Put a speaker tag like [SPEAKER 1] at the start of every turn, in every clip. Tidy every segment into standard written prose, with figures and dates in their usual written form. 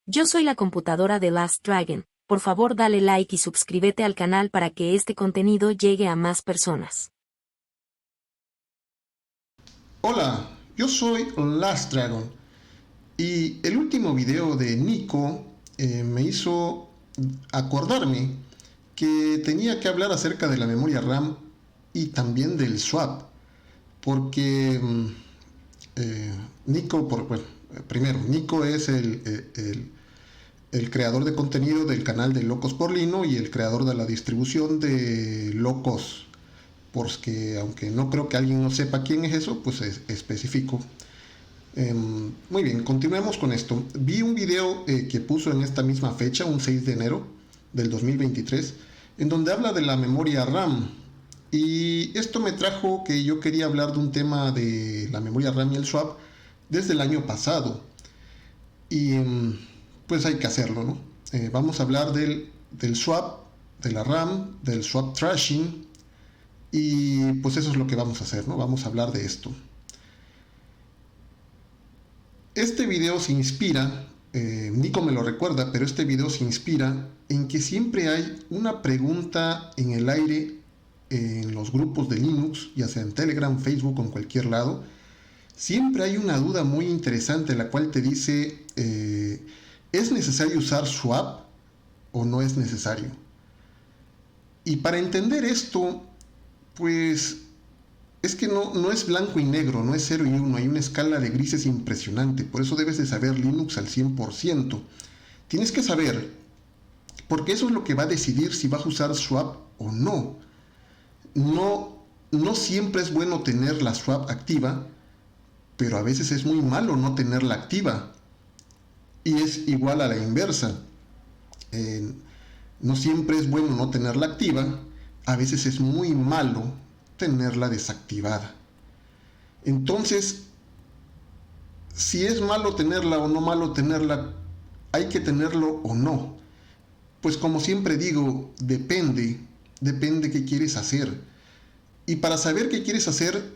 [SPEAKER 1] Yo soy la computadora de Last Dragon. Por favor dale like y suscríbete al canal para que este contenido llegue a más personas.
[SPEAKER 2] Hola, yo soy Last Dragon y el último video de Nico me hizo acordarme que tenía que hablar acerca de la memoria RAM y también del swap, porque Nico, primero, Nico es el creador de contenido del canal de Locos por Lino y el creador de la distribución de Locos, porque aunque no creo que alguien no sepa quién es eso, pues es específico. Muy bien, continuemos con esto. Vi un video que puso en esta misma fecha, un 6 de enero del 2023, en donde habla de la memoria RAM. Y esto me trajo que yo quería hablar de un tema de la memoria RAM y el swap desde el año pasado. Y pues hay que hacerlo, ¿no? Vamos a hablar del swap, de la RAM, del swap trashing. Y pues eso es lo que vamos a hacer, ¿no? Vamos a hablar de esto. Este video se inspira, Nico me lo recuerda, pero este video se inspira en que siempre hay una pregunta en el aire en los grupos de Linux, ya sea en Telegram, Facebook o en cualquier lado. Siempre hay una duda muy interesante la cual te dice, ¿es necesario usar swap o no es necesario? Y para entender esto, pues es que no es blanco y negro, no es 0 y 1, hay una escala de grises impresionante, por eso debes de saber Linux al 100%. Tienes que saber, porque eso es lo que va a decidir si vas a usar swap o no. No siempre es bueno tener la swap activa, pero a veces es muy malo no tenerla activa. Y es igual a la inversa. No siempre es bueno no tenerla activa, a veces es muy malo tenerla desactivada. Entonces, si es malo tenerla o no malo tenerla, hay que tenerlo o no. Pues como siempre digo, depende qué quieres hacer. Y para saber qué quieres hacer,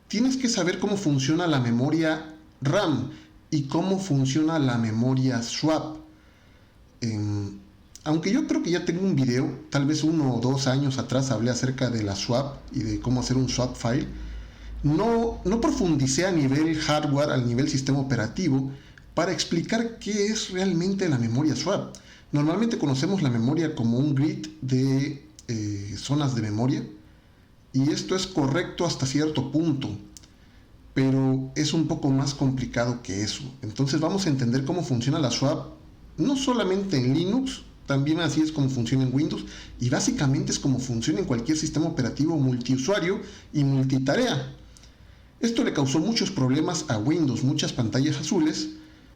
[SPEAKER 2] tienes que saber cómo funciona la memoria RAM y cómo funciona la memoria swap. Aunque yo creo que ya tengo un video, tal vez 1 o 2 años atrás hablé acerca de la swap y de cómo hacer un swap file, no profundicé a nivel hardware, al nivel sistema operativo, para explicar qué es realmente la memoria swap. Normalmente conocemos la memoria como un grid de zonas de memoria, y esto es correcto hasta cierto punto, pero es un poco más complicado que eso. Entonces vamos a entender cómo funciona la swap, no solamente en Linux, también así es como funciona en Windows, y básicamente es como funciona en cualquier sistema operativo multiusuario y multitarea. Esto le causó muchos problemas a Windows, muchas pantallas azules,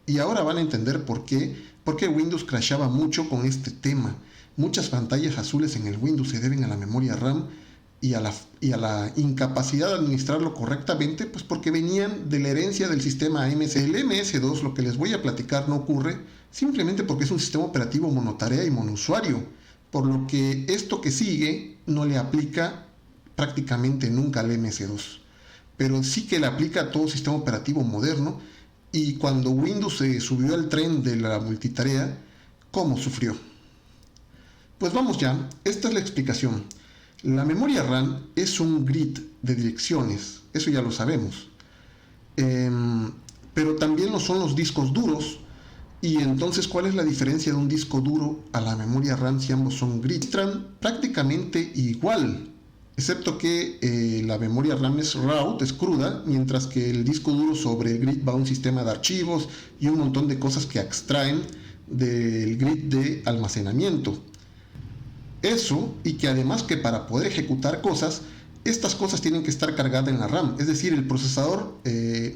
[SPEAKER 2] y ahora van a entender por qué Windows crashaba mucho con este tema. Muchas pantallas azules en el Windows se deben a la memoria RAM y a la incapacidad de administrarlo correctamente, pues porque venían de la herencia del sistema MS. El MS2, lo que les voy a platicar, no ocurre simplemente porque es un sistema operativo monotarea y monousuario, por lo que esto que sigue no le aplica prácticamente nunca al MS2, pero sí que le aplica a todo sistema operativo moderno. Y cuando Windows se subió al tren de la multitarea, ¿cómo sufrió? Pues vamos ya, esta es la explicación. La memoria RAM es un grid de direcciones, eso ya lo sabemos. Pero también lo son los discos duros. Y entonces, ¿cuál es la diferencia de un disco duro a la memoria RAM si ambos son grid? Prácticamente igual, excepto que la memoria RAM es raw, es cruda, mientras que el disco duro sobre el grid va a un sistema de archivos y un montón de cosas que extraen del grid de almacenamiento. Eso, y que además que para poder ejecutar cosas, estas cosas tienen que estar cargadas en la RAM, es decir, el procesador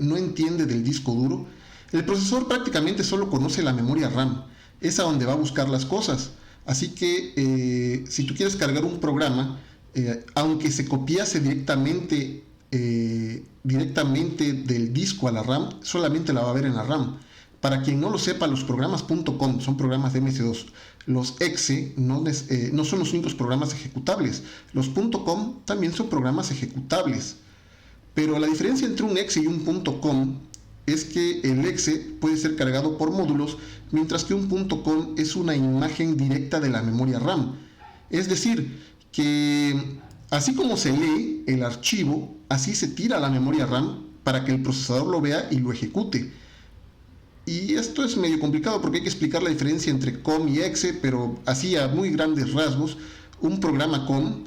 [SPEAKER 2] no entiende del disco duro. El procesador prácticamente solo conoce la memoria RAM, es a donde va a buscar las cosas. Así que si tú quieres cargar un programa, aunque se copiase directamente del disco a la RAM, solamente la va a ver en la RAM. Para quien no lo sepa, los programas .com son programas de MS2. Los exe no son los únicos programas ejecutables. Los .com también son programas ejecutables. Pero la diferencia entre un exe y un .com es que el exe puede ser cargado por módulos, mientras que un .com es una imagen directa de la memoria RAM. Es decir, que así como se lee el archivo, así se tira a la memoria RAM para que el procesador lo vea y lo ejecute. Y esto es medio complicado porque hay que explicar la diferencia entre COM y exe, pero así a muy grandes rasgos, un programa COM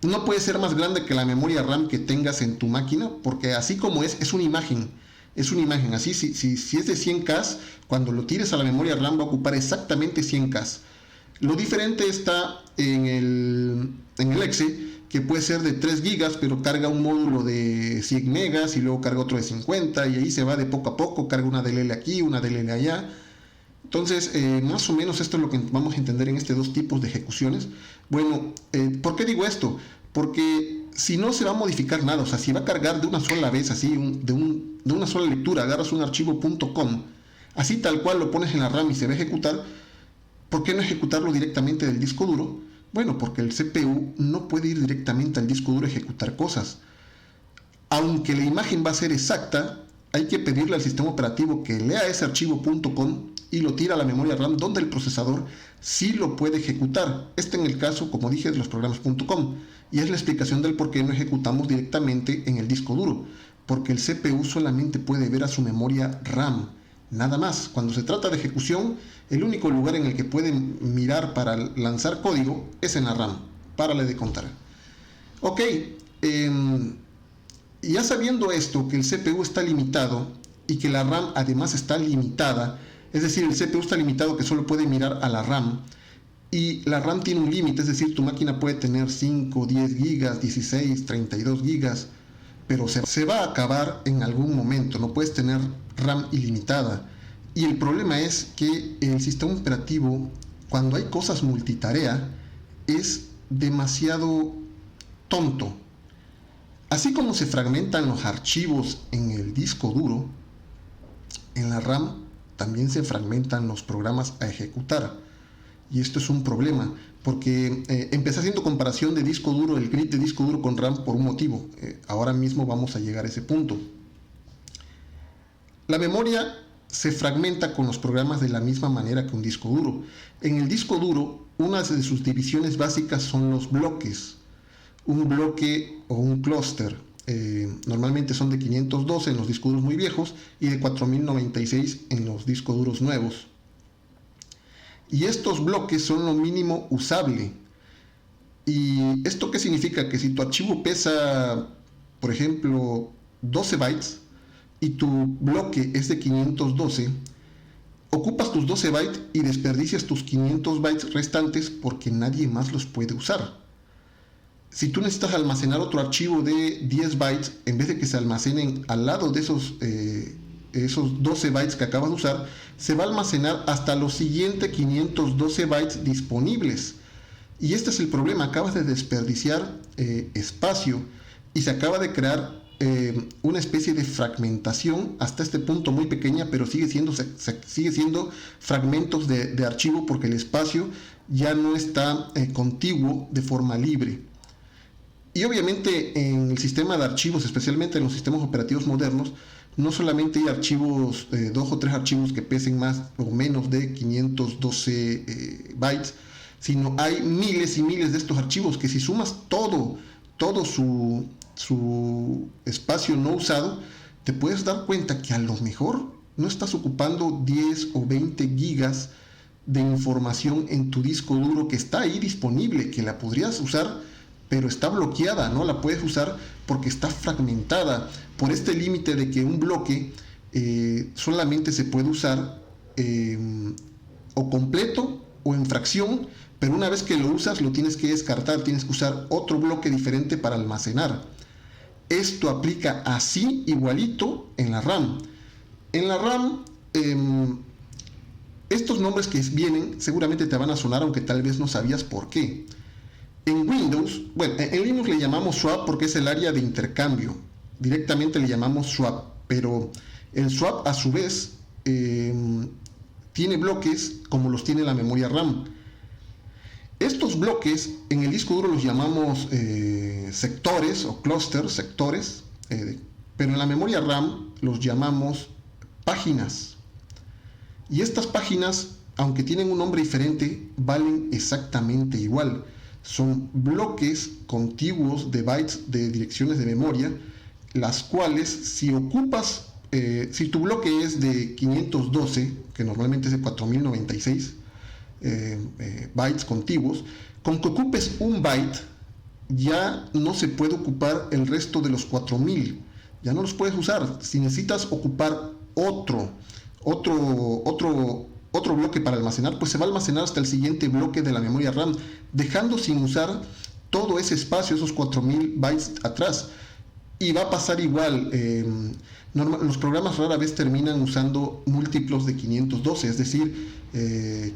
[SPEAKER 2] no puede ser más grande que la memoria RAM que tengas en tu máquina, porque así como es una imagen. Es una imagen. Así, si es de 100K, cuando lo tires a la memoria RAM va a ocupar exactamente 100K. Lo diferente está en el exe, que puede ser de 3 GB, pero carga un módulo de 100 megas y luego carga otro de 50, y ahí se va de poco a poco, carga una DLL aquí, una DLL allá. Entonces, más o menos esto es lo que vamos a entender en estos dos tipos de ejecuciones. Bueno, ¿por qué digo esto? Porque si no se va a modificar nada, o sea, si va a cargar de una sola vez, así, de una sola lectura, agarras un archivo .com, así tal cual lo pones en la RAM y se va a ejecutar, ¿por qué no ejecutarlo directamente del disco duro? Bueno, porque el CPU no puede ir directamente al disco duro a ejecutar cosas. Aunque la imagen va a ser exacta, hay que pedirle al sistema operativo que lea ese archivo .com y lo tira a la memoria RAM, donde el procesador sí lo puede ejecutar. En el caso, como dije, de los programas .com. Y es la explicación del por qué no ejecutamos directamente en el disco duro. Porque el CPU solamente puede ver a su memoria RAM. Nada más. Cuando se trata de ejecución, el único lugar en el que pueden mirar para lanzar código es en la RAM. Párale de contar. Ok. Ya sabiendo esto, que el CPU está limitado y que la RAM además está limitada, es decir, el CPU está limitado que solo puede mirar a la RAM, y la RAM tiene un límite, es decir, tu máquina puede tener 5, 10 gigas, 16, 32 gigas, pero se va a acabar en algún momento, no puedes tener RAM ilimitada. Y el problema es que el sistema operativo, cuando hay cosas multitarea, es demasiado tonto. Así como se fragmentan los archivos en el disco duro, en la RAM también se fragmentan los programas a ejecutar. Y esto es un problema, porque empecé haciendo comparación de disco duro, el grid de disco duro con RAM por un motivo. Ahora mismo vamos a llegar a ese punto. La memoria se fragmenta con los programas de la misma manera que un disco duro. En el disco duro, una de sus divisiones básicas son los bloques. Un bloque o un clúster normalmente son de 512 en los discos duros muy viejos y de 4096 en los discos duros nuevos. Y estos bloques son lo mínimo usable. ¿Y esto qué significa? Que si tu archivo pesa, por ejemplo, 12 bytes y tu bloque es de 512, ocupas tus 12 bytes y desperdicias tus 500 bytes restantes porque nadie más los puede usar. Si tú necesitas almacenar otro archivo de 10 bytes, en vez de que se almacenen al lado de esos 12 bytes que acabas de usar, se va a almacenar hasta los siguientes 512 bytes disponibles. Y este es el problema, acabas de desperdiciar espacio y se acaba de crear una especie de fragmentación hasta este punto muy pequeña, pero sigue siendo fragmentos de archivo porque el espacio ya no está contiguo de forma libre. Y obviamente en el sistema de archivos, especialmente en los sistemas operativos modernos, no solamente hay archivos, 2 o 3 archivos que pesen más o menos de 512 bytes, sino hay miles y miles de estos archivos que si sumas todo su espacio no usado, te puedes dar cuenta que a lo mejor no estás ocupando 10 o 20 gigas de información en tu disco duro que está ahí disponible, que la podrías usar, pero está bloqueada, no la puedes usar porque está fragmentada por este límite de que un bloque solamente se puede usar o completo o en fracción, pero una vez que lo usas lo tienes que descartar, tienes que usar otro bloque diferente para almacenar. Esto aplica así igualito en la RAM. En la RAM, estos nombres que vienen seguramente te van a sonar, aunque tal vez no sabías por qué. En Windows, bueno, en Linux le llamamos swap porque es el área de intercambio. Directamente le llamamos swap, pero el swap a su vez tiene bloques como los tiene la memoria RAM. Estos bloques en el disco duro los llamamos sectores o clusters, sectores, pero en la memoria RAM los llamamos páginas. Y estas páginas, aunque tienen un nombre diferente, valen exactamente igual. Son bloques contiguos de bytes de direcciones de memoria, las cuales si ocupas, si tu bloque es de 512, que normalmente es de 4096 bytes contiguos, con que ocupes un byte, ya no se puede ocupar el resto de los 4000, ya no los puedes usar. Si necesitas ocupar otro bloque para almacenar, pues se va a almacenar hasta el siguiente bloque de la memoria RAM, dejando sin usar todo ese espacio, esos 4000 bytes atrás. Y va a pasar igual, los programas rara vez terminan usando múltiplos de 512, es decir,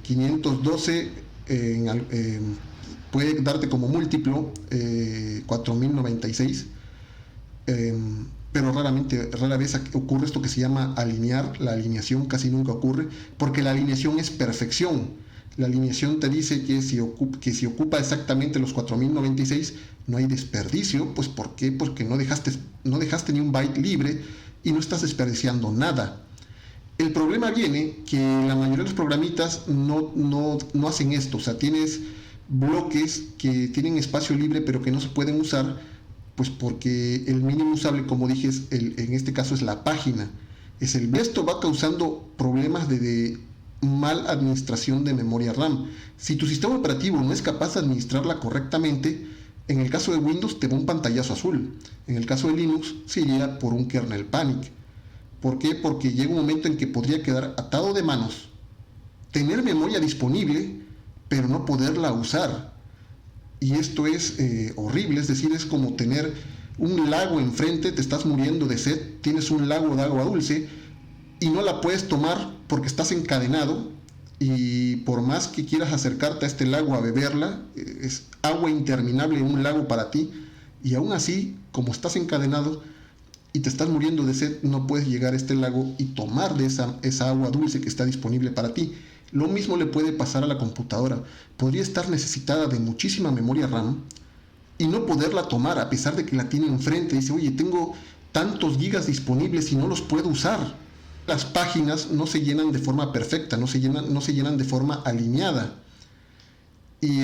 [SPEAKER 2] 512 puede darte como múltiplo 4096, pero rara vez ocurre esto que se llama alinear. La alineación casi nunca ocurre, porque la alineación es perfección. La alineación te dice que si ocupa exactamente los 4096, no hay desperdicio. Pues ¿por qué? Porque no dejaste ni un byte libre y no estás desperdiciando nada. El problema viene que la mayoría de los programitas no hacen esto. O sea, tienes bloques que tienen espacio libre pero que no se pueden usar, pues porque el mínimo usable, como dije, en este caso es la página. Esto va causando problemas de mal administración de memoria RAM. Si tu sistema operativo no es capaz de administrarla correctamente, en el caso de Windows te va un pantallazo azul. En el caso de Linux se iría por un kernel panic. ¿Por qué? Porque llega un momento en que podría quedar atado de manos, tener memoria disponible, pero no poderla usar. Y esto es horrible, es decir, es como tener un lago enfrente, te estás muriendo de sed, tienes un lago de agua dulce y no la puedes tomar porque estás encadenado, y por más que quieras acercarte a este lago a beberla, es agua interminable, un lago para ti, y aún así, como estás encadenado y te estás muriendo de sed, no puedes llegar a este lago y tomar de esa agua dulce que está disponible para ti. Lo mismo le puede pasar a la computadora. Podría estar necesitada de muchísima memoria RAM y no poderla tomar a pesar de que la tiene enfrente. Dice, oye, tengo tantos gigas disponibles y no los puedo usar. Las páginas no se llenan de forma perfecta, no se llenan de forma alineada. Y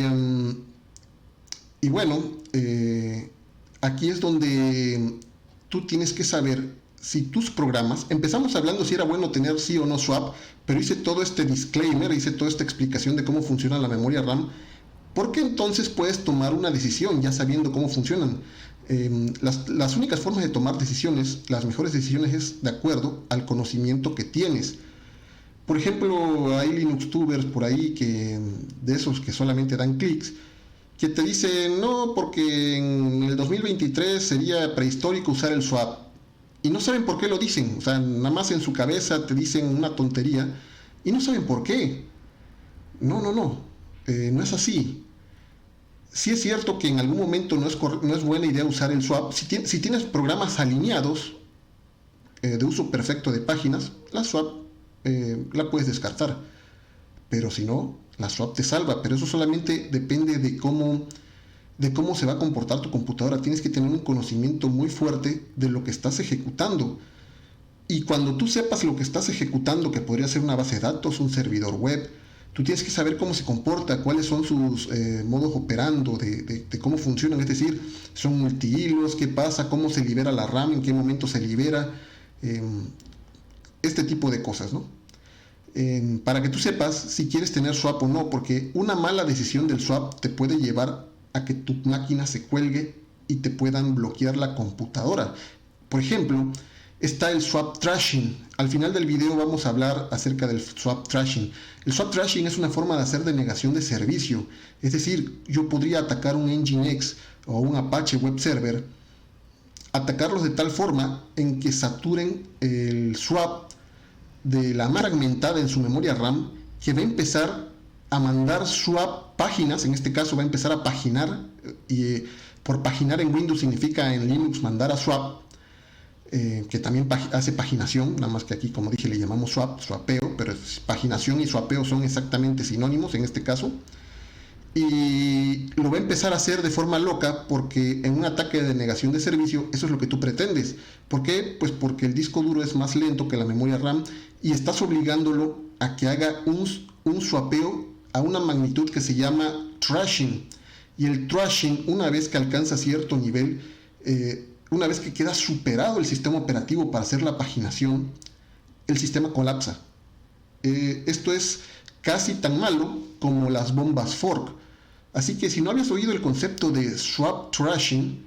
[SPEAKER 2] bueno, aquí es donde tú tienes que saber si tus programas, empezamos hablando si era bueno tener sí o no swap, pero hice todo este disclaimer, hice toda esta explicación de cómo funciona la memoria RAM, porque entonces puedes tomar una decisión ya sabiendo cómo funcionan. Las únicas formas de tomar decisiones, las mejores decisiones, es de acuerdo al conocimiento que tienes. Por ejemplo, hay Linuxtubers por ahí de esos que solamente dan clics, que te dicen, no, porque en el 2023 sería prehistórico usar el swap. Y no saben por qué lo dicen, o sea, nada más en su cabeza te dicen una tontería y no saben por qué. No es así. Sí es cierto que en algún momento no es buena idea usar el swap. Si tienes programas alineados de uso perfecto de páginas, la swap la puedes descartar. Pero si no, la swap te salva. Pero eso solamente depende de cómo se va a comportar tu computadora. Tienes que tener un conocimiento muy fuerte de lo que estás ejecutando. Y cuando tú sepas lo que estás ejecutando, que podría ser una base de datos, un servidor web, tú tienes que saber cómo se comporta, cuáles son sus modos operando, de cómo funcionan. Es decir, son multihilos, qué pasa, cómo se libera la RAM, en qué momento se libera, este tipo de cosas, ¿no? Para que tú sepas si quieres tener swap o no, porque una mala decisión del swap te puede llevar a que tu máquina se cuelgue y te puedan bloquear la computadora. Por ejemplo, está el swap trashing. Al final del video vamos a hablar acerca del swap trashing. El swap trashing es una forma de hacer denegación de servicio. Es decir, yo podría atacar un Nginx o un Apache Web Server, atacarlos de tal forma en que saturen el swap de la marca fragmentada en su memoria RAM, que va a empezar a mandar swap páginas. En este caso va a empezar a paginar, y por paginar en Windows significa en Linux mandar a swap, que también hace paginación, nada más que aquí, como dije, le llamamos swapeo, pero paginación y swapeo son exactamente sinónimos en este caso. y lo va a empezar a hacer de forma loca porque en un ataque de denegación de servicio eso es lo que tú pretendes. ¿Por qué? Pues porque el disco duro es más lento que la memoria RAM y estás obligándolo a que haga un swapeo a una magnitud que se llama thrashing. Y el thrashing, una vez que alcanza cierto nivel, una vez que queda superado el sistema operativo para hacer la paginación, el sistema colapsa. Esto es casi tan malo como las bombas fork. Así que si no habías oído el concepto de swap thrashing,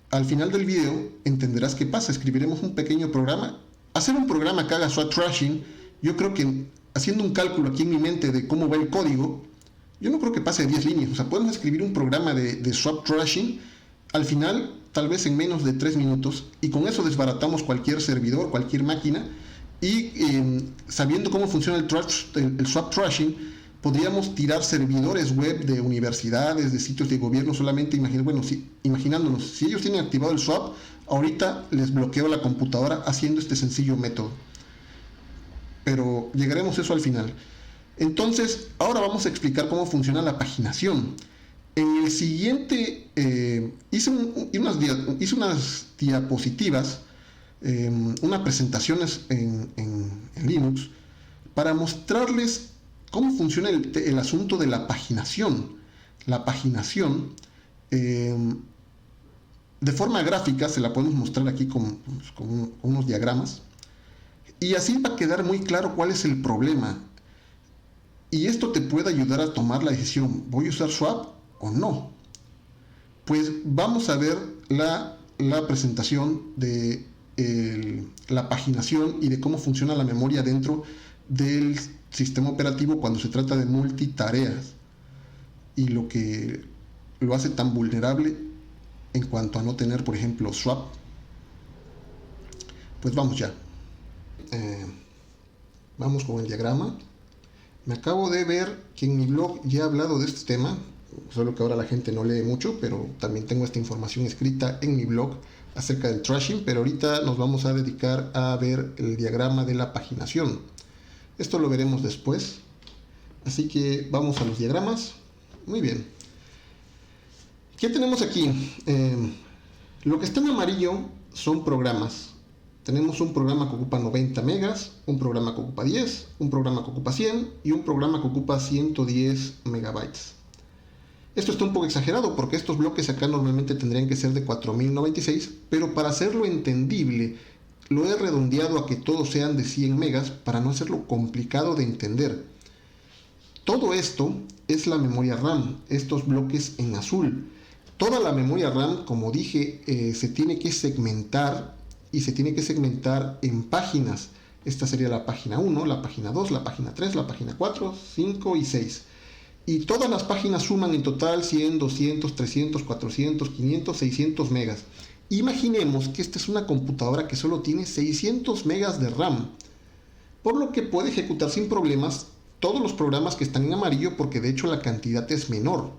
[SPEAKER 2] al final del video entenderás qué pasa. Escribiremos un pequeño programa. Hacer un programa que haga swap thrashing, yo creo que haciendo un cálculo aquí en mi mente de cómo va el código, yo no creo que pase de 10 líneas. O sea, podemos escribir un programa de swap thrashing al final, tal vez en menos de 3 minutos, y con eso desbaratamos cualquier servidor, cualquier máquina, y sabiendo cómo funciona el swap thrashing, podríamos tirar servidores web de universidades, de sitios de gobierno, solamente imaginándonos, si ellos tienen activado el swap, ahorita les bloqueo la computadora haciendo este sencillo método. Pero llegaremos a eso al final. Entonces, ahora vamos a explicar cómo funciona la paginación. En el siguiente, hice unas diapositivas, unas presentaciones en Linux, para mostrarles cómo funciona el asunto de la paginación. La paginación, de forma gráfica, se la podemos mostrar aquí con unos diagramas, y así va a quedar muy claro cuál es el problema. Y esto te puede ayudar a tomar la decisión, ¿voy a usar swap o no? Pues vamos a ver la presentación de la paginación y de cómo funciona la memoria dentro del sistema operativo cuando se trata de multitareas y lo que lo hace tan vulnerable en cuanto a no tener, por ejemplo, swap. Pues vamos ya. Vamos con el diagrama. Me acabo de ver que en mi blog ya he hablado de este tema, solo que ahora la gente no lee mucho, pero también tengo esta información escrita en mi blog acerca del thrashing, pero ahorita nos vamos a dedicar a ver el diagrama de la paginación. Esto lo veremos después, así que vamos a los diagramas. Muy bien. ¿Qué tenemos aquí? Lo que está en amarillo son programas. Tenemos un programa que ocupa 90 megas, un programa que ocupa 10, un programa que ocupa 100 y un programa que ocupa 110 megabytes. Esto está un poco exagerado porque estos bloques acá normalmente tendrían que ser de 4096, pero para hacerlo entendible lo he redondeado a que todos sean de 100 megas para no hacerlo complicado de entender. Todo esto es la memoria RAM, estos bloques en azul. Toda la memoria RAM, como dije, se tiene que segmentar y se tiene que segmentar en páginas. Esta sería la página 1, la página 2, la página 3, la página 4, 5 y 6. Y todas las páginas suman en total 100, 200, 300, 400, 500, 600 megas. Imaginemos que esta es una computadora que solo tiene 600 megas de RAM, por lo que puede ejecutar sin problemas todos los programas que están en amarillo, porque de hecho la cantidad es menor.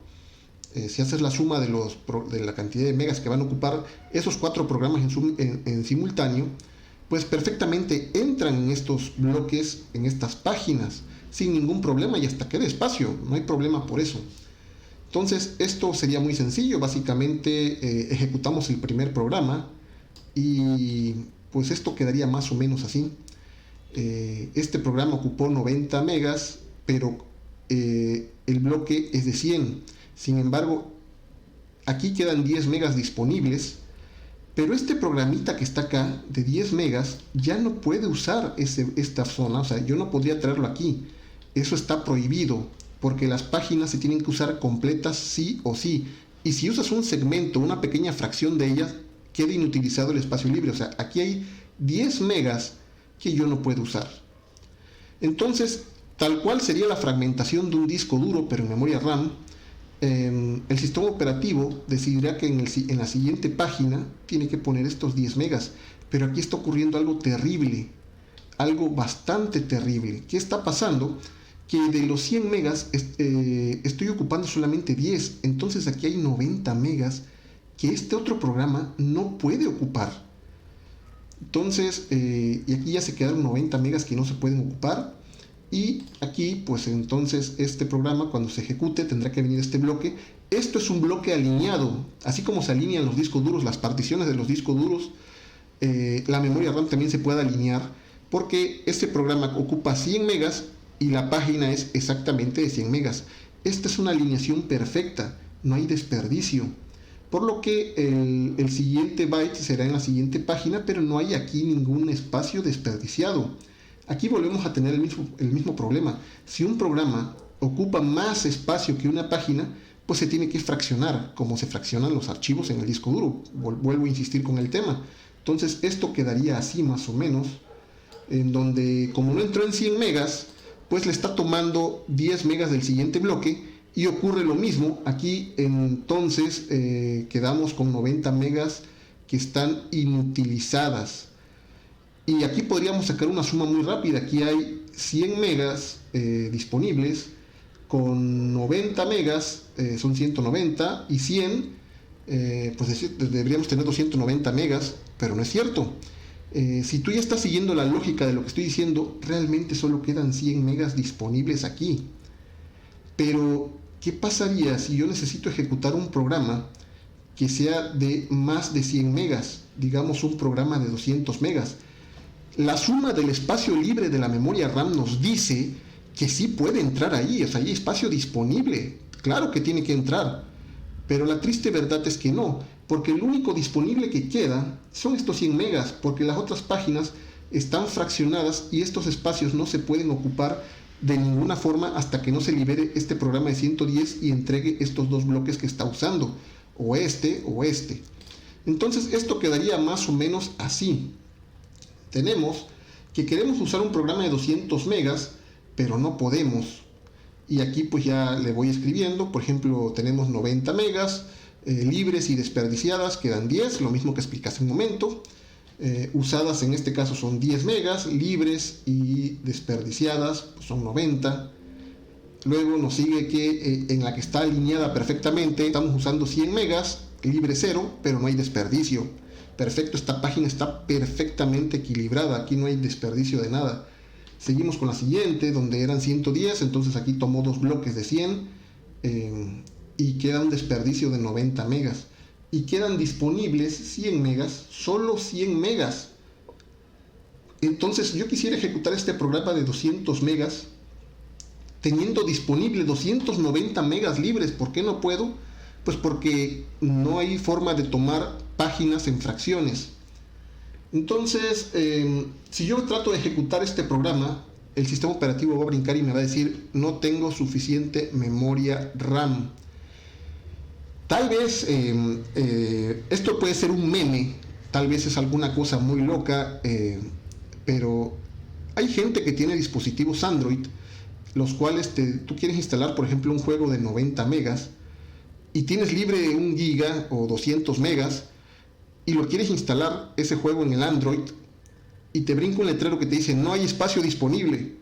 [SPEAKER 2] Si haces la suma de la cantidad de megas que van a ocupar esos 4 programas en simultáneo, pues perfectamente entran en estos bloques, en estas páginas, sin ningún problema y hasta queda espacio, no hay problema por eso. Entonces esto sería muy sencillo, básicamente ejecutamos el primer programa y pues esto quedaría más o menos así. Este programa ocupó 90 megas, pero el bloque es de 100. Sin embargo, aquí quedan 10 megas disponibles, pero este programita que está acá de 10 megas ya no puede usar esta zona, o sea, yo no podría traerlo aquí. Eso está prohibido, porque las páginas se tienen que usar completas sí o sí. Y si usas un segmento, una pequeña fracción de ellas, queda inutilizado el espacio libre. O sea, aquí hay 10 megas que yo no puedo usar. Entonces, tal cual sería la fragmentación de un disco duro, pero en memoria RAM, el sistema operativo decidirá que en la siguiente página tiene que poner estos 10 megas. Pero aquí está ocurriendo algo terrible, algo bastante terrible. ¿Qué está pasando? Que de los 100 megas estoy ocupando solamente 10. Entonces aquí hay 90 megas que este otro programa no puede ocupar. Entonces, y aquí ya se quedaron 90 megas que no se pueden ocupar. Y aquí, pues entonces este programa cuando se ejecute tendrá que venir este bloque. Esto es un bloque alineado, así como se alinean los discos duros, las particiones de los discos duros, la memoria RAM también se puede alinear, porque este programa ocupa 100 megas y la página es exactamente de 100 megas. Esta es una alineación perfecta, no hay desperdicio. Por lo que el siguiente byte será en la siguiente página, pero no hay aquí ningún espacio desperdiciado. Aquí volvemos a tener el mismo problema. Si un programa ocupa más espacio que una página, pues se tiene que fraccionar, como se fraccionan los archivos en el disco duro. Vuelvo a insistir con el tema. Entonces esto quedaría así más o menos, en donde como no entró en 100 megas, pues le está tomando 10 megas del siguiente bloque, y ocurre lo mismo. Aquí entonces quedamos con 90 megas que están inutilizadas. Y aquí podríamos sacar una suma muy rápida. Aquí hay 100 megas disponibles, con 90 megas son 190, y 100, pues deberíamos tener 290 megas, pero no es cierto. Si tú ya estás siguiendo la lógica de lo que estoy diciendo, realmente solo quedan 100 megas disponibles aquí. Pero, ¿qué pasaría si yo necesito ejecutar un programa que sea de más de 100 megas? Digamos un programa de 200 megas. La suma del espacio libre de la memoria RAM nos dice que sí puede entrar ahí, o sea, hay espacio disponible. Claro que tiene que entrar, pero la triste verdad es que no, porque el único disponible que queda son estos 100 megas, porque las otras páginas están fraccionadas y estos espacios no se pueden ocupar de ninguna forma hasta que no se libere este programa de 110 y entregue estos dos bloques que está usando, o este o este. Entonces esto quedaría más o menos así. Tenemos que queremos usar un programa de 200 megas, pero no podemos. Y aquí pues ya le voy escribiendo. Por ejemplo, tenemos 90 megas libres y desperdiciadas, quedan 10, lo mismo que expliqué hace un momento. Usadas en este caso son 10 megas, libres y desperdiciadas pues son 90. Luego nos sigue que en la que está alineada perfectamente estamos usando 100 megas, libre 0, pero no hay desperdicio. Perfecto, esta página está perfectamente equilibrada, aquí no hay desperdicio de nada. Seguimos con la siguiente, donde eran 110, entonces aquí tomó dos bloques de 100 y queda un desperdicio de 90 megas. Y quedan disponibles 100 megas, solo 100 megas. Entonces yo quisiera ejecutar este programa de 200 megas, teniendo disponible 290 megas libres. ¿Por qué no puedo? Pues porque no hay forma de tomar páginas en fracciones. Entonces, si yo trato de ejecutar este programa, el sistema operativo va a brincar y me va a decir: no tengo suficiente memoria RAM. Tal vez esto puede ser un meme, tal vez es alguna cosa muy loca, pero hay gente que tiene dispositivos Android, los cuales tú quieres instalar, por ejemplo, un juego de 90 megas y tienes libre 1 giga o 200 megas y lo quieres instalar ese juego en el Android, y te brinca un letrero que te dice: no hay espacio disponible.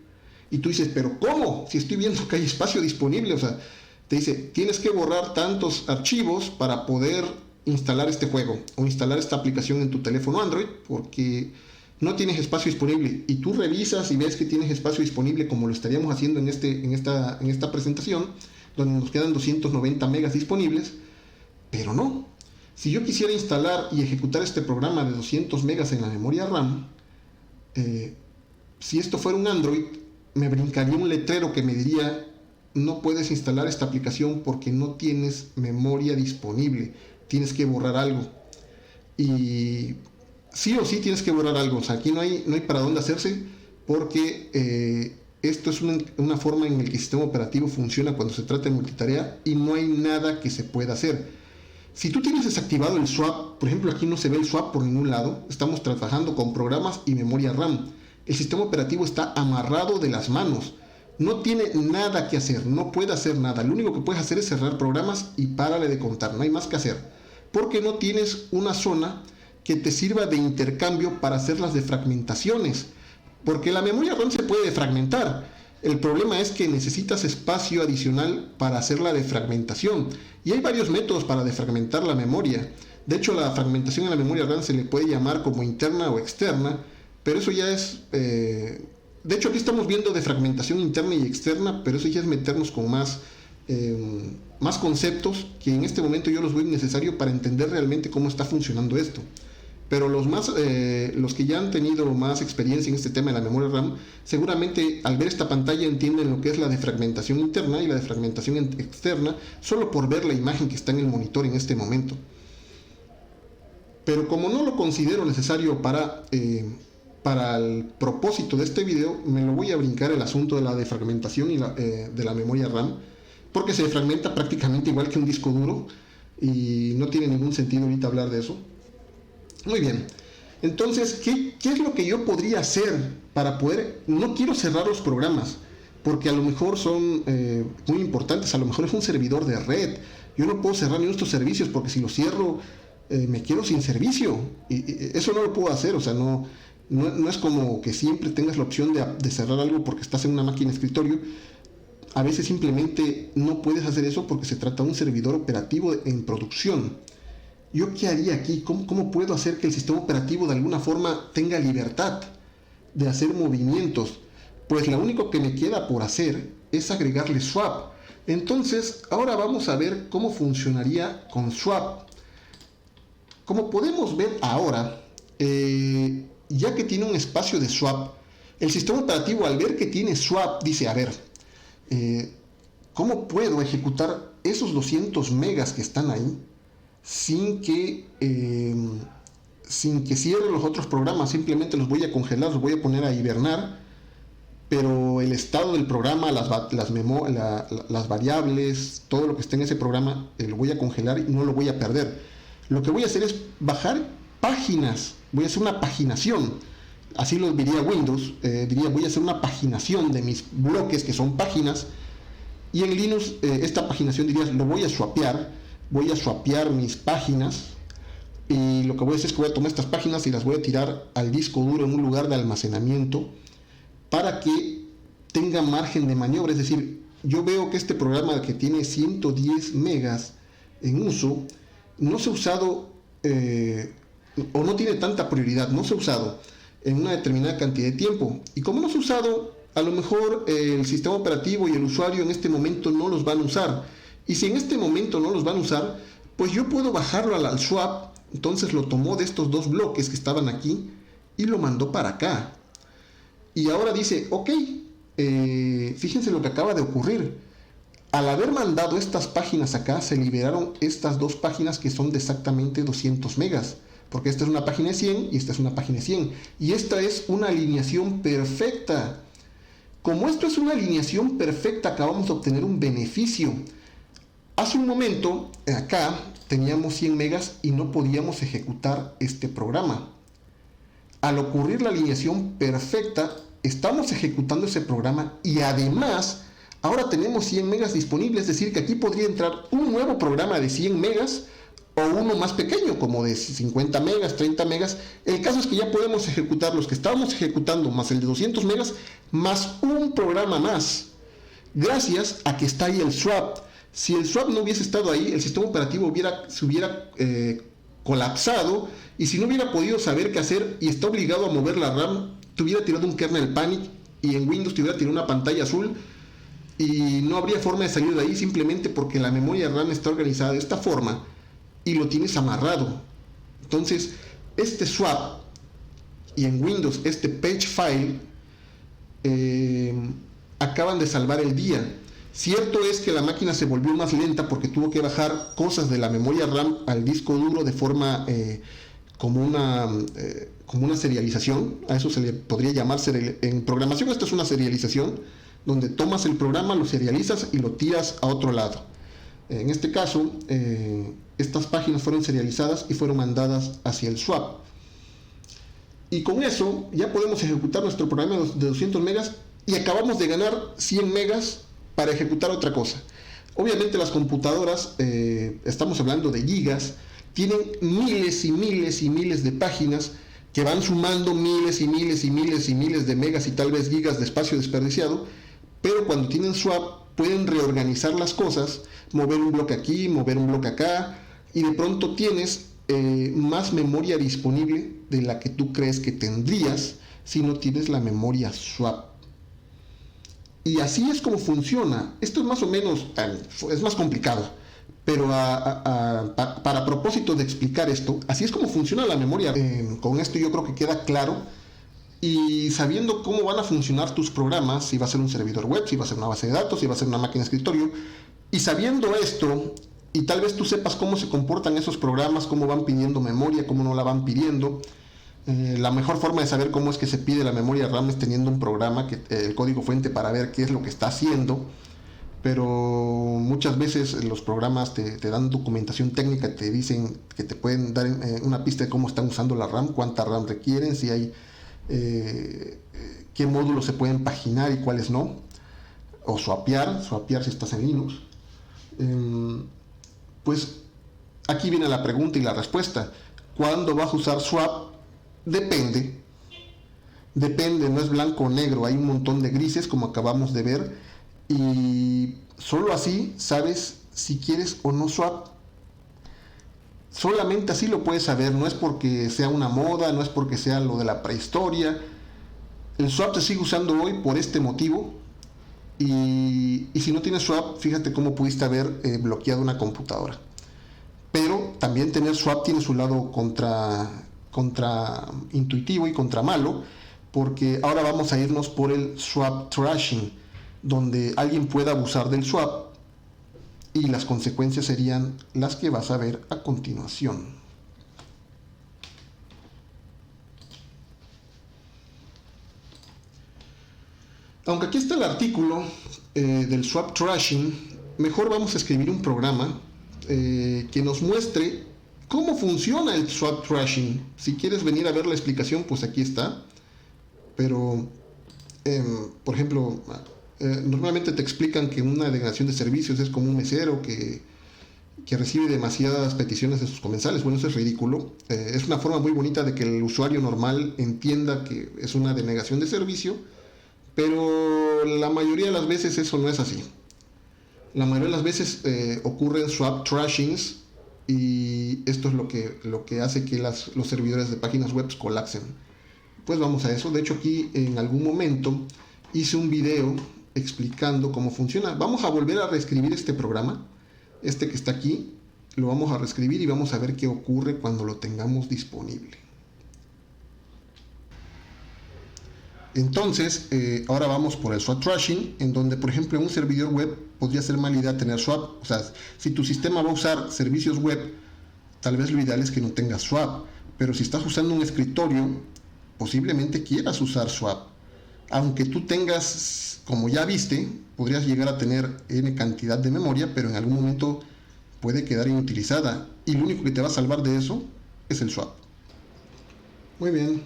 [SPEAKER 2] Y tú dices: pero ¿cómo? Si estoy viendo que hay espacio disponible. O sea, te dice: tienes que borrar tantos archivos para poder instalar este juego o instalar esta aplicación en tu teléfono Android, porque no tienes espacio disponible. Y tú revisas y ves que tienes espacio disponible, como lo estaríamos haciendo en esta presentación, donde nos quedan 290 megas disponibles, pero no. Si yo quisiera instalar y ejecutar este programa de 200 megas en la memoria RAM, si esto fuera un Android, me brincaría un letrero que me diría: no puedes instalar esta aplicación porque no tienes memoria disponible, tienes que borrar algo. Y sí o sí tienes que borrar algo. O sea, aquí no hay para dónde hacerse, porque esto es una forma en la que el sistema operativo funciona cuando se trata de multitarea, y no hay nada que se pueda hacer. Si tú tienes desactivado el swap, por ejemplo, aquí no se ve el swap por ningún lado, estamos trabajando con programas y memoria RAM. El sistema operativo está amarrado de las manos, no tiene nada que hacer, no puede hacer nada. Lo único que puedes hacer es cerrar programas y párale de contar, no hay más que hacer, porque no tienes una zona que te sirva de intercambio para hacer las defragmentaciones, porque la memoria RAM se puede defragmentar. El problema es que necesitas espacio adicional para hacer la defragmentación, y hay varios métodos para defragmentar la memoria. De hecho, la fragmentación en la memoria RAM se le puede llamar como interna o externa, pero eso ya es De hecho, aquí estamos viendo de fragmentación interna y externa, pero eso ya es meternos con más conceptos que en este momento yo los veo innecesario para entender realmente cómo está funcionando esto. Pero los que ya han tenido más experiencia en este tema de la memoria RAM, seguramente al ver esta pantalla entienden lo que es la defragmentación interna y la defragmentación externa, solo por ver la imagen que está en el monitor en este momento. Pero como no lo considero necesario para el propósito de este video, me lo voy a brincar el asunto de la defragmentación y de la memoria RAM, porque se defragmenta prácticamente igual que un disco duro y no tiene ningún sentido ahorita hablar de eso. Muy bien, entonces, ¿qué es lo que yo podría hacer para poder? No quiero cerrar los programas, porque a lo mejor son muy importantes, a lo mejor es un servidor de red. Yo no puedo cerrar ni estos servicios, porque si los cierro, me quedo sin servicio. Y eso no lo puedo hacer, o sea, no es como que siempre tengas la opción de cerrar algo porque estás en una máquina de escritorio. A veces simplemente no puedes hacer eso porque se trata de un servidor operativo en producción. ¿Yo qué haría aquí? ¿Cómo puedo hacer que el sistema operativo de alguna forma tenga libertad de hacer movimientos? Pues lo único que me queda por hacer es agregarle swap. Entonces, ahora vamos a ver cómo funcionaría con swap. Como podemos ver ahora, ya que tiene un espacio de swap, el sistema operativo al ver que tiene swap dice, a ver, ¿cómo puedo ejecutar esos 200 megas que están ahí sin que cierre los otros programas? Simplemente los voy a congelar, los voy a poner a hibernar, pero el estado del programa, las variables, todo lo que esté en ese programa, lo voy a congelar y no lo voy a perder. Lo que voy a hacer es bajar páginas, voy a hacer una paginación, así lo diría Windows, voy a hacer una paginación de mis bloques que son páginas, y en Linux esta paginación lo voy a swapear mis páginas, y lo que voy a hacer es que voy a tomar estas páginas y las voy a tirar al disco duro en un lugar de almacenamiento para que tenga margen de maniobra. Es decir, yo veo que este programa que tiene 110 megas en uso no se ha usado o no tiene tanta prioridad, no se ha usado en una determinada cantidad de tiempo, y como no se ha usado, a lo mejor el sistema operativo y el usuario en este momento no los van a usar. Y si en este momento no los van a usar, pues yo puedo bajarlo al swap. Entonces lo tomó de estos dos bloques que estaban aquí y lo mandó para acá. Y ahora dice, ok, fíjense lo que acaba de ocurrir. Al haber mandado estas páginas acá, se liberaron estas dos páginas que son de exactamente 200 megas. Porque esta es una página de 100 y esta es una página de 100. Y esta es una alineación perfecta. Como esto es una alineación perfecta, acabamos de obtener un beneficio. Hace un momento, acá, teníamos 100 megas y no podíamos ejecutar este programa. Al ocurrir la alineación perfecta, estamos ejecutando ese programa y además, ahora tenemos 100 megas disponibles, es decir, que aquí podría entrar un nuevo programa de 100 megas o uno más pequeño, como de 50 megas, 30 megas. El caso es que ya podemos ejecutar los que estábamos ejecutando, más el de 200 megas, más un programa más, gracias a que está ahí el swap. Si el swap no hubiese estado ahí, el sistema operativo se hubiera colapsado, y si no hubiera podido saber qué hacer y está obligado a mover la RAM, te hubiera tirado un kernel panic y en Windows te hubiera tirado una pantalla azul y no habría forma de salir de ahí, simplemente porque la memoria RAM está organizada de esta forma y lo tienes amarrado. Entonces, este swap y en Windows este page file acaban de salvar el día. Cierto es que la máquina se volvió más lenta porque tuvo que bajar cosas de la memoria RAM al disco duro de forma como una serialización. A eso se le podría llamar en programación. Esto es una serialización donde tomas el programa, lo serializas y lo tiras a otro lado. En este caso, estas páginas fueron serializadas y fueron mandadas hacia el swap. Y con eso ya podemos ejecutar nuestro programa de 200 megas y acabamos de ganar 100 megas para ejecutar otra cosa. Obviamente las computadoras, estamos hablando de gigas, tienen miles y miles y miles de páginas que van sumando miles y miles y miles y miles de megas y tal vez gigas de espacio desperdiciado, pero cuando tienen swap pueden reorganizar las cosas, mover un bloque aquí, mover un bloque acá, y de pronto tienes más memoria disponible de la que tú crees que tendrías si no tienes la memoria swap. Y así es como funciona. Esto es más o menos, es más complicado, pero para propósito de explicar esto, así es como funciona la memoria. Con esto yo creo que queda claro. Y sabiendo cómo van a funcionar tus programas, si va a ser un servidor web, si va a ser una base de datos, si va a ser una máquina de escritorio, y sabiendo esto, y tal vez tú sepas cómo se comportan esos programas, cómo van pidiendo memoria, cómo no la van pidiendo. La mejor forma de saber cómo es que se pide la memoria RAM es teniendo un programa, el código fuente, para ver qué es lo que está haciendo. Pero muchas veces los programas te dan documentación técnica, te dicen que te pueden dar una pista de cómo están usando la RAM, cuánta RAM requieren, si hay qué módulos se pueden paginar y cuáles no, o swapear si estás en Linux. Pues aquí viene la pregunta y la respuesta. ¿Cuándo vas a usar swap? Depende, no es blanco o negro, hay un montón de grises como acabamos de ver, y solo así sabes si quieres o no swap. Solamente así lo puedes saber, no es porque sea una moda, no es porque sea lo de la prehistoria. El swap se sigue usando hoy por este motivo, y si no tienes swap, fíjate cómo pudiste haber bloqueado una computadora. Pero también tener swap tiene su lado contra intuitivo y contra malo, porque ahora vamos a irnos por el swap trashing, donde alguien pueda abusar del swap, y las consecuencias serían las que vas a ver a continuación. Aunque aquí está el artículo del swap trashing, mejor vamos a escribir un programa que nos muestre cómo funciona el swap trashing. Si quieres venir a ver la explicación, pues aquí está. Pero, por ejemplo, normalmente te explican que una denegación de servicios es como un mesero que recibe demasiadas peticiones de sus comensales. Bueno, eso es ridículo. Es una forma muy bonita de que el usuario normal entienda que es una denegación de servicio, pero la mayoría de las veces eso no es así. La mayoría de las veces ocurren swap trashings, y esto es lo que hace que los servidores de páginas web colapsen. Pues vamos a eso. De hecho, aquí en algún momento hice un video explicando cómo funciona. Vamos a volver a reescribir este programa, este que está aquí, lo vamos a reescribir y vamos a ver qué ocurre cuando lo tengamos disponible. Entonces, ahora vamos por el swap trashing, en donde, por ejemplo, en un servidor web podría ser mala idea tener swap. O sea, si tu sistema va a usar servicios web, tal vez lo ideal es que no tengas swap. Pero si estás usando un escritorio, posiblemente quieras usar swap. Aunque tú tengas, como ya viste, podrías llegar a tener N cantidad de memoria, pero en algún momento puede quedar inutilizada. Y lo único que te va a salvar de eso es el swap. Muy bien,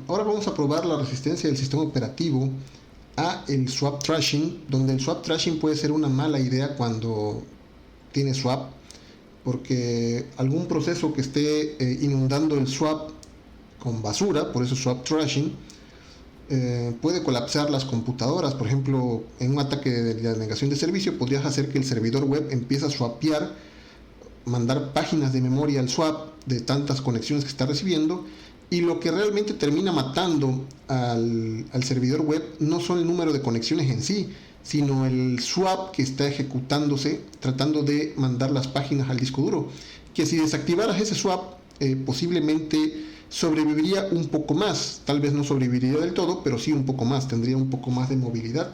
[SPEAKER 2] ahora vamos a probar la resistencia del sistema operativo a el swap trashing, donde el swap trashing puede ser una mala idea cuando tiene swap, porque algún proceso que esté inundando el swap con basura, por eso swap trashing, puede colapsar las computadoras. Por ejemplo, en un ataque de denegación de servicio podrías hacer que el servidor web empiece a swapear, mandar páginas de memoria al swap de tantas conexiones que está recibiendo, y lo que realmente termina matando al servidor web no son el número de conexiones en sí, sino el swap que está ejecutándose tratando de mandar las páginas al disco duro, que si desactivaras ese swap posiblemente sobreviviría un poco más. Tal vez no sobreviviría del todo, pero sí un poco más, tendría un poco más de movilidad.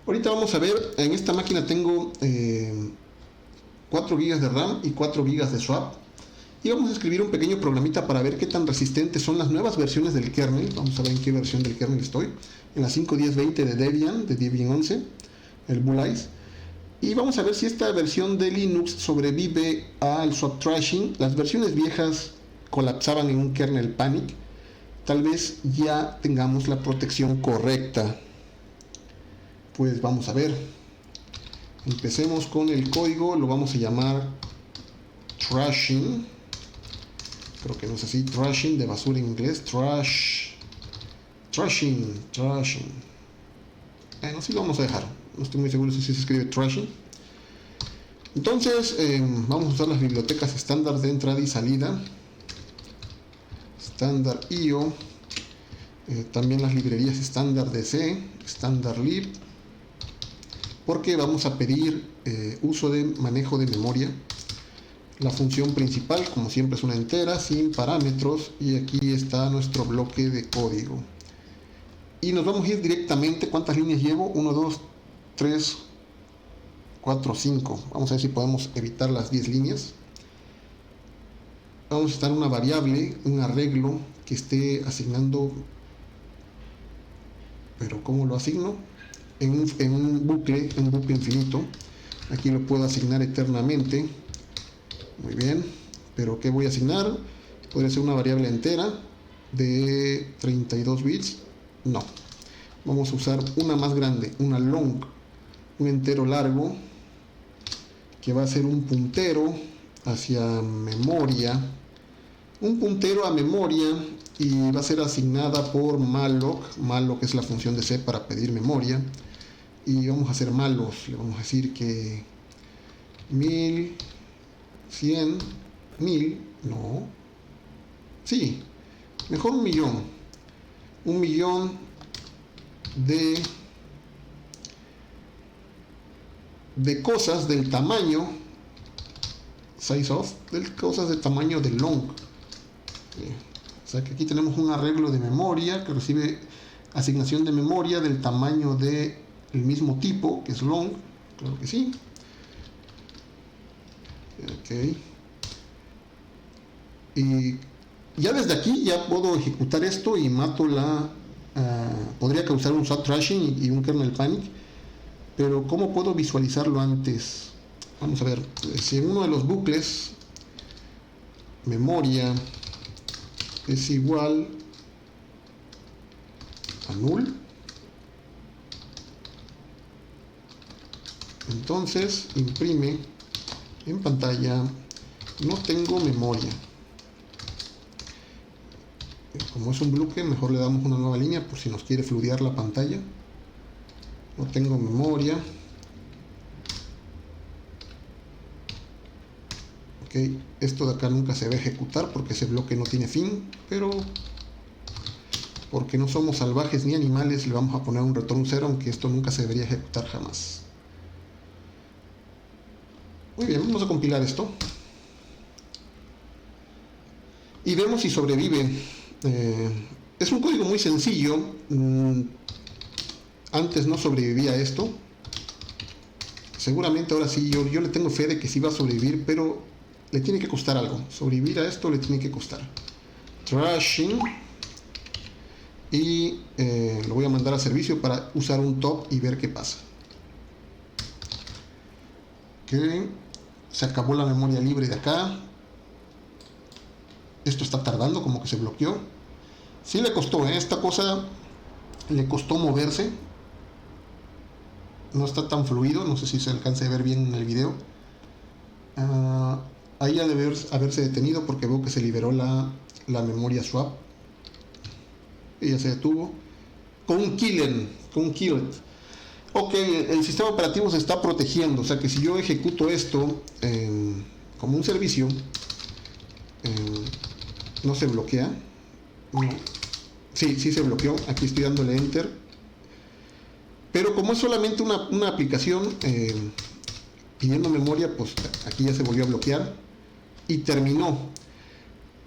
[SPEAKER 2] Ahorita vamos a ver, en esta máquina tengo 4 GB de RAM y 4 GB de swap, y vamos a escribir un pequeño programita para ver qué tan resistentes son las nuevas versiones del kernel. Vamos a ver en qué versión del kernel estoy, en la 5.10.20 de Debian 11, el Bulleyes. Y vamos a ver si esta versión de Linux sobrevive al swap trashing. Las versiones viejas colapsaban en un kernel panic. Tal vez ya tengamos la protección correcta. Pues vamos a ver. Empecemos con el código, lo vamos a llamar trashing. Creo que no es así, trashing, de basura en inglés, trashing. Bueno, sí lo vamos a dejar, no estoy muy seguro si se escribe trashing. Entonces, vamos a usar las bibliotecas estándar de entrada y salida, estándar IO, también las librerías estándar de C, estándar lib, porque vamos a pedir uso de manejo de memoria. La función principal, como siempre, es una entera sin parámetros, y aquí está nuestro bloque de código. Y nos vamos a ir directamente. ¿Cuántas líneas llevo? 1, 2, 3, 4, 5. Vamos a ver si podemos evitar las 10 líneas. Vamos a estar una variable, un arreglo que esté asignando. Pero ¿cómo lo asigno? En un bucle infinito. Aquí lo puedo asignar eternamente. Muy bien, pero ¿qué voy a asignar? Podría ser una variable entera de 32 bits. No, vamos a usar una más grande, una long, un entero largo, que va a ser un puntero hacia memoria, un puntero a memoria, y va a ser asignada por malloc. Malloc es la función de C para pedir memoria, y vamos a hacer malos. Le vamos a decir que 1000, 100, 1000, no, sí, mejor 1.000.000, 1.000.000 de cosas del tamaño size of, de cosas del tamaño de long. O sea que aquí tenemos un arreglo de memoria que recibe asignación de memoria del tamaño de el mismo tipo, que es long. Claro que sí. Ok, y ya desde aquí ya puedo ejecutar esto y mato la podría causar un swap trashing y un kernel panic, pero ¿cómo puedo visualizarlo antes? Vamos a ver, si en uno de los bucles memoria es igual a null, entonces imprime en pantalla no tengo memoria. Como es un bloque, mejor le damos una nueva línea por si nos quiere fluidear la pantalla. No tengo memoria. Ok, esto de acá nunca se va a ejecutar porque ese bloque no tiene fin, pero porque no somos salvajes ni animales le vamos a poner un return 0, aunque esto nunca se debería ejecutar jamás. Muy bien, vamos a compilar esto y vemos si sobrevive. Es un código muy sencillo. Antes no sobrevivía a esto. Seguramente ahora sí, yo le tengo fe de que sí va a sobrevivir, pero le tiene que costar algo. Sobrevivir a esto le tiene que costar. Trashing. Y lo voy a mandar a servicio para usar un top y ver qué pasa. Ok, se acabó la memoria libre de acá. Esto está tardando, como que se bloqueó. Sí le costó, esta cosa le costó moverse. No está tan fluido, no sé si se alcanza a ver bien en el video. Ahí ha de haberse detenido porque veo que se liberó la memoria swap. Y ya se detuvo. Con un killen. Ok, el sistema operativo se está protegiendo. O sea que si yo ejecuto esto como un servicio, no se bloquea. No. Sí se bloqueó. Aquí estoy dándole enter. Pero como es solamente una aplicación pidiendo memoria, pues aquí ya se volvió a bloquear y terminó.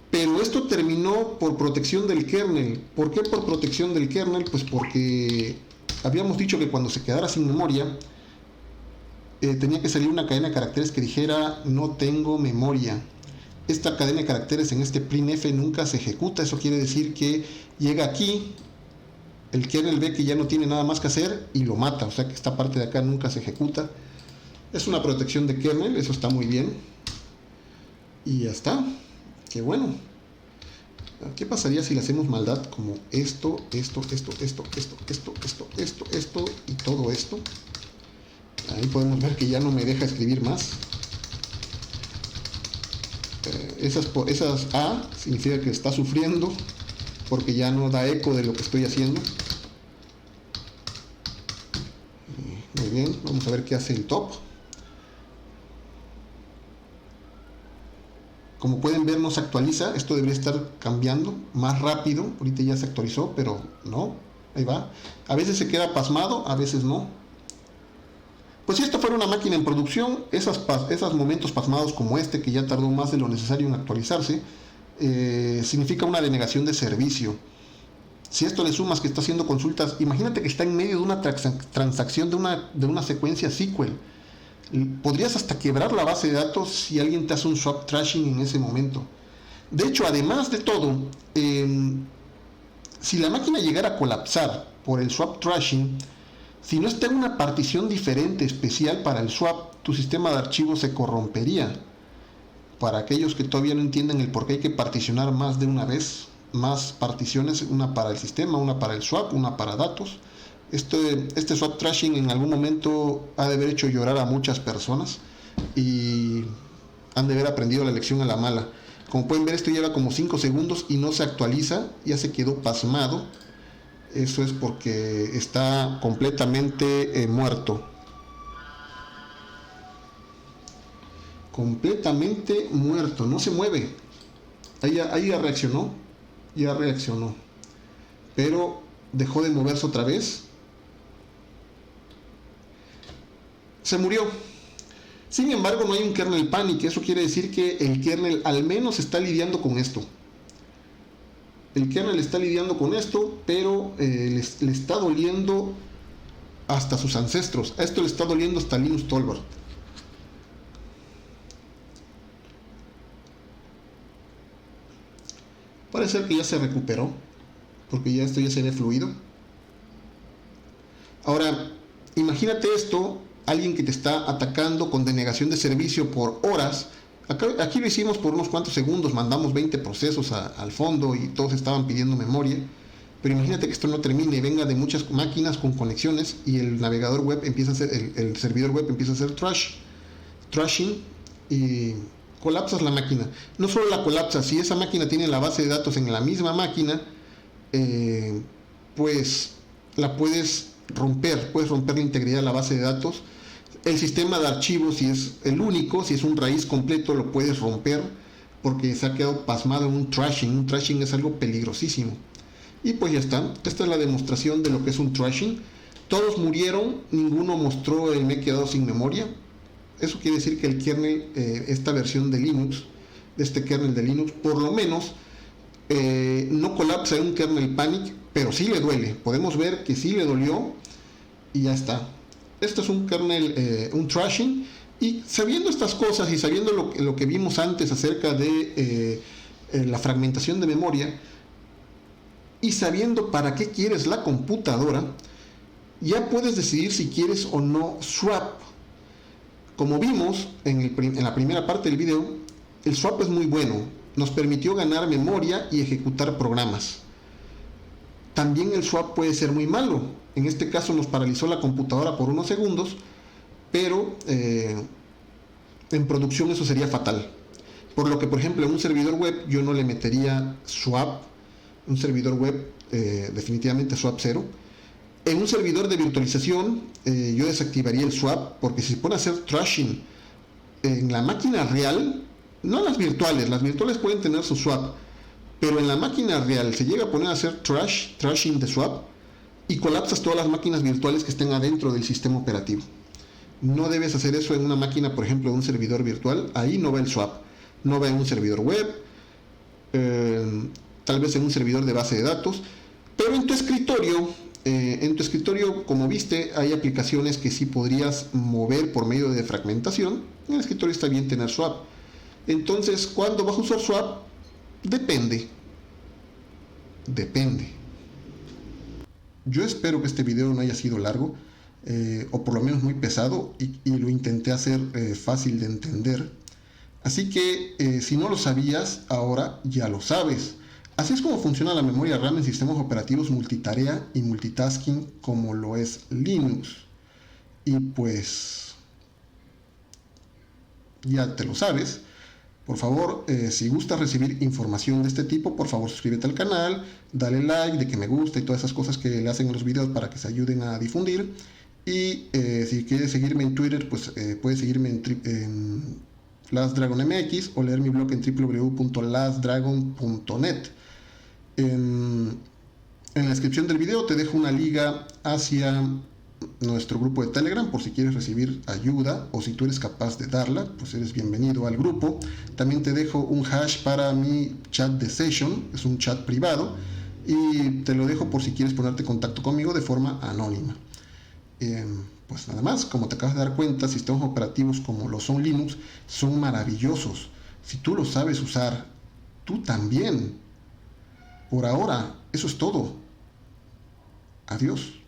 [SPEAKER 2] Pero esto terminó por protección del kernel. ¿Por qué por protección del kernel? Pues porque habíamos dicho que cuando se quedara sin memoria tenía que salir una cadena de caracteres que dijera no tengo memoria. Esta cadena de caracteres en este printf nunca se ejecuta. Eso quiere decir que llega aquí, el kernel ve que ya no tiene nada más que hacer y lo mata. O sea que esta parte de acá nunca se ejecuta. Es una protección de kernel, eso está muy bien. Y ya está. Qué bueno. ¿Qué pasaría si le hacemos maldad como esto y todo esto? Ahí podemos ver que ya no me deja escribir más. Esas A significa que está sufriendo porque ya no da eco de lo que estoy haciendo. Muy bien, vamos a ver qué hace el top. Como pueden ver, no se actualiza. Esto debería estar cambiando más rápido. Ahorita ya se actualizó, pero no. Ahí va. A veces se queda pasmado, a veces no. Pues si esto fuera una máquina en producción, esos momentos pasmados como este, que ya tardó más de lo necesario en actualizarse, significa una denegación de servicio. Si esto le sumas que está haciendo consultas, imagínate que está en medio de una transacción de una secuencia SQL. Podrías hasta quebrar la base de datos si alguien te hace un swap trashing en ese momento. De hecho, además de todo, si la máquina llegara a colapsar por el swap trashing, si no está en una partición diferente especial para el swap, tu sistema de archivos se corrompería. Para aquellos que todavía no entienden el por qué hay que particionar más de una vez, más particiones, una para el sistema, una para el swap, una para datos. Este swap trashing en algún momento ha de haber hecho llorar a muchas personas y han de haber aprendido la lección a la mala. Como pueden ver, esto lleva como 5 segundos y no se actualiza, ya se quedó pasmado. Eso es porque está completamente muerto. Completamente muerto, no se mueve. Ahí ya reaccionó. Ya reaccionó. Pero dejó de moverse otra vez. Se murió. Sin embargo, no hay un kernel panic. Eso quiere decir que el kernel al menos está lidiando con esto. El kernel está lidiando con esto, pero le está doliendo hasta sus ancestros. A esto le está doliendo hasta Linus Torvalds. Parece que ya se recuperó, porque ya esto ya se ve fluido. Ahora, imagínate esto, alguien que te está atacando con denegación de servicio por horas. Aquí lo hicimos por unos cuantos segundos, mandamos 20 procesos al fondo y todos estaban pidiendo memoria. Pero imagínate que esto no termine y venga de muchas máquinas con conexiones y el navegador web empieza a hacer, el servidor web empieza a hacer trashing y colapsas la máquina. No solo la colapsas, si esa máquina tiene la base de datos en la misma máquina, pues la puedes romper la integridad de la base de datos. El sistema de archivos, si es el único, si es un raíz completo, lo puedes romper porque se ha quedado pasmado en un trashing. Un trashing es algo peligrosísimo. Y pues ya está. Esta es la demostración de lo que es un trashing. Todos murieron, ninguno mostró el me he quedado sin memoria. Eso quiere decir que el kernel, esta versión de Linux, de este kernel de Linux, por lo menos no colapsa en un kernel panic, pero sí le duele. Podemos ver que sí le dolió y ya está. Esto es un kernel, un trashing, y sabiendo estas cosas y sabiendo lo que vimos antes acerca de la fragmentación de memoria y sabiendo para qué quieres la computadora, ya puedes decidir si quieres o no swap. Como vimos en la primera parte del video, el swap es muy bueno, nos permitió ganar memoria y ejecutar programas. También el swap puede ser muy malo. En este caso nos paralizó la computadora por unos segundos, pero en producción eso sería fatal. Por lo que, por ejemplo, en un servidor web yo no le metería swap. Un servidor web definitivamente swap 0. En un servidor de virtualización yo desactivaría el swap, porque si se pone a hacer trashing en la máquina real, no las virtuales pueden tener su swap, pero en la máquina real se llega a poner a hacer trashing de swap y colapsas todas las máquinas virtuales que estén adentro del sistema operativo. No debes hacer eso en una máquina, por ejemplo, de un servidor virtual. Ahí no va el swap, no va en un servidor web, tal vez en un servidor de base de datos, pero en tu escritorio, como viste, hay aplicaciones que sí podrías mover por medio de fragmentación. En el escritorio está bien tener swap. Entonces, ¿cuándo vas a usar swap? Depende. Yo espero que este video no haya sido largo, o por lo menos muy pesado, y lo intenté hacer fácil de entender. Así que si no lo sabías, ahora ya lo sabes. Así es como funciona la memoria RAM en sistemas operativos multitarea y multitasking como lo es Linux. Y pues ya te lo sabes. Por favor, si gustas recibir información de este tipo, por favor suscríbete al canal, dale like, de que me gusta y todas esas cosas que le hacen en los videos para que se ayuden a difundir. Y si quieres seguirme en Twitter, pues puedes seguirme en LastDragonMX o leer mi blog en www.lastdragon.net. En la descripción del video te dejo una liga hacia nuestro grupo de Telegram por si quieres recibir ayuda, o si tú eres capaz de darla, pues eres bienvenido al grupo. También te dejo un hash para mi chat de session, es un chat privado, y te lo dejo por si quieres ponerte en contacto conmigo de forma anónima. Pues nada más, como te acabas de dar cuenta, sistemas operativos como lo son Linux son maravillosos. Si tú lo sabes usar, tú también. Por ahora, eso es todo. Adiós.